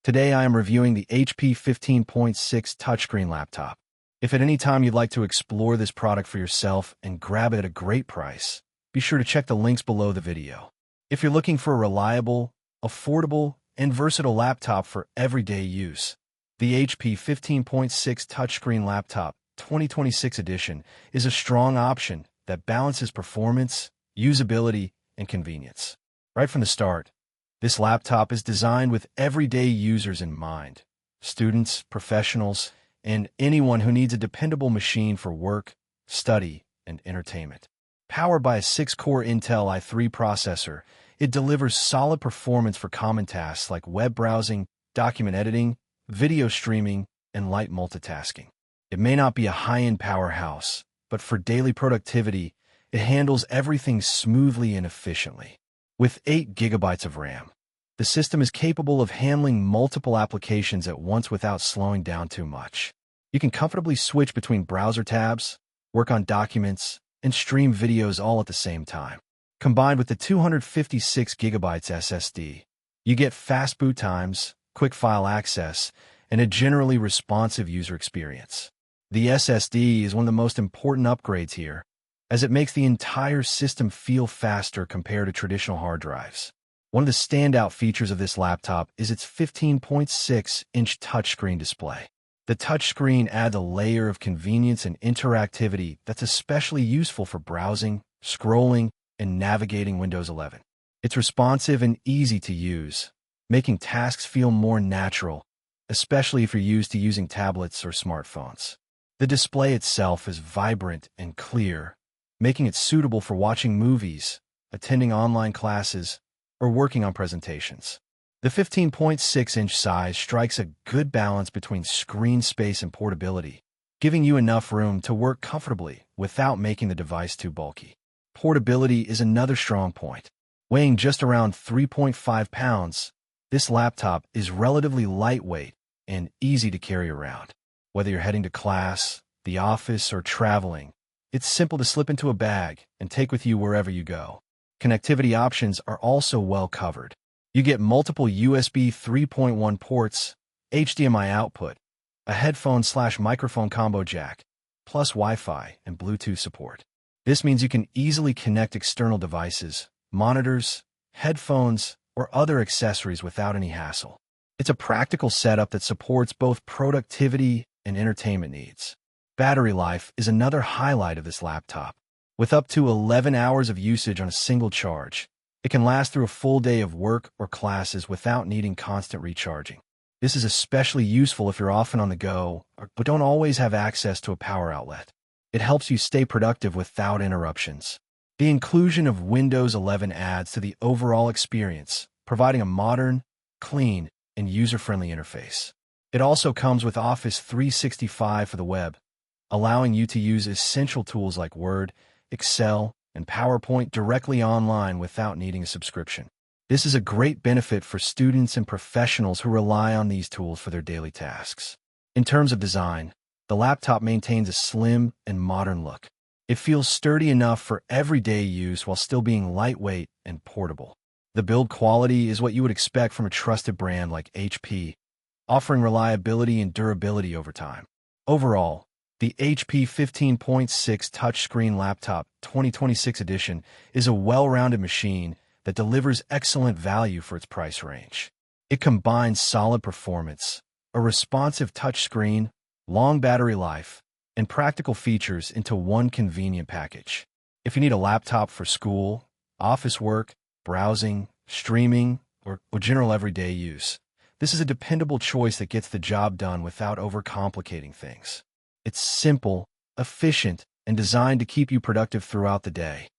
Today I am reviewing the HP 15.6 touchscreen laptop. If at any time you'd like to explore this product for yourself and grab it at a great price, be sure to check the links below the video. If you're looking for a reliable, affordable, and versatile laptop for everyday use, the HP 15.6 touchscreen laptop 2026 edition is a strong option that balances performance, usability, and convenience. Right from the start, this laptop is designed with everyday users in mind: students, professionals, and anyone who needs a dependable machine for work, study, and entertainment. Powered by a 6-core Intel i3 processor, it delivers solid performance for common tasks like web browsing, document editing, video streaming, and light multitasking. It may not be a high-end powerhouse, but for daily productivity, it handles everything smoothly and efficiently. With 8 GB of RAM, the system is capable of handling multiple applications at once without slowing down too much. You can comfortably switch between browser tabs, work on documents, and stream videos all at the same time. Combined with the 256GB SSD, you get fast boot times, quick file access, and a generally responsive user experience. The SSD is one of the most important upgrades here, as it makes the entire system feel faster compared to traditional hard drives. One of the standout features of this laptop is its 15.6-inch touchscreen display. The touchscreen adds a layer of convenience and interactivity that's especially useful for browsing, scrolling, and navigating Windows 11. It's responsive and easy to use, making tasks feel more natural, especially if you're used to using tablets or smartphones. The display itself is vibrant and clear, making it suitable for watching movies, attending online classes, or working on presentations. The 15.6-inch size strikes a good balance between screen space and portability, giving you enough room to work comfortably without making the device too bulky. Portability is another strong point. Weighing just around 3.5 pounds, this laptop is relatively lightweight and easy to carry around. Whether you're heading to class, the office, or traveling, it's simple to slip into a bag and take with you wherever you go. Connectivity options are also well covered. You get multiple USB 3.1 ports, HDMI output, a headphone/microphone combo jack, plus Wi-Fi and Bluetooth support. This means you can easily connect external devices, monitors, headphones, or other accessories without any hassle. It's a practical setup that supports both productivity and entertainment needs. Battery life is another highlight of this laptop. With up to 11 hours of usage on a single charge, it can last through a full day of work or classes without needing constant recharging. This is especially useful if you're often on the go but don't always have access to a power outlet. It helps you stay productive without interruptions. The inclusion of Windows 11 adds to the overall experience, providing a modern, clean, and user-friendly interface. It also comes with Office 365 for the web, allowing you to use essential tools like Word, Excel, and PowerPoint directly online without needing a subscription. This is a great benefit for students and professionals who rely on these tools for their daily tasks. In terms of design, the laptop maintains a slim and modern look. It feels sturdy enough for everyday use while still being lightweight and portable. The build quality is what you would expect from a trusted brand like HP, offering reliability and durability over time. Overall, the HP 15.6 touchscreen laptop 2026 edition is a well-rounded machine that delivers excellent value for its price range. It combines solid performance, a responsive touchscreen, long battery life, and practical features into one convenient package. If you need a laptop for school, office work, browsing, streaming, or general everyday use, this is a dependable choice that gets the job done without overcomplicating things. It's simple, efficient, and designed to keep you productive throughout the day.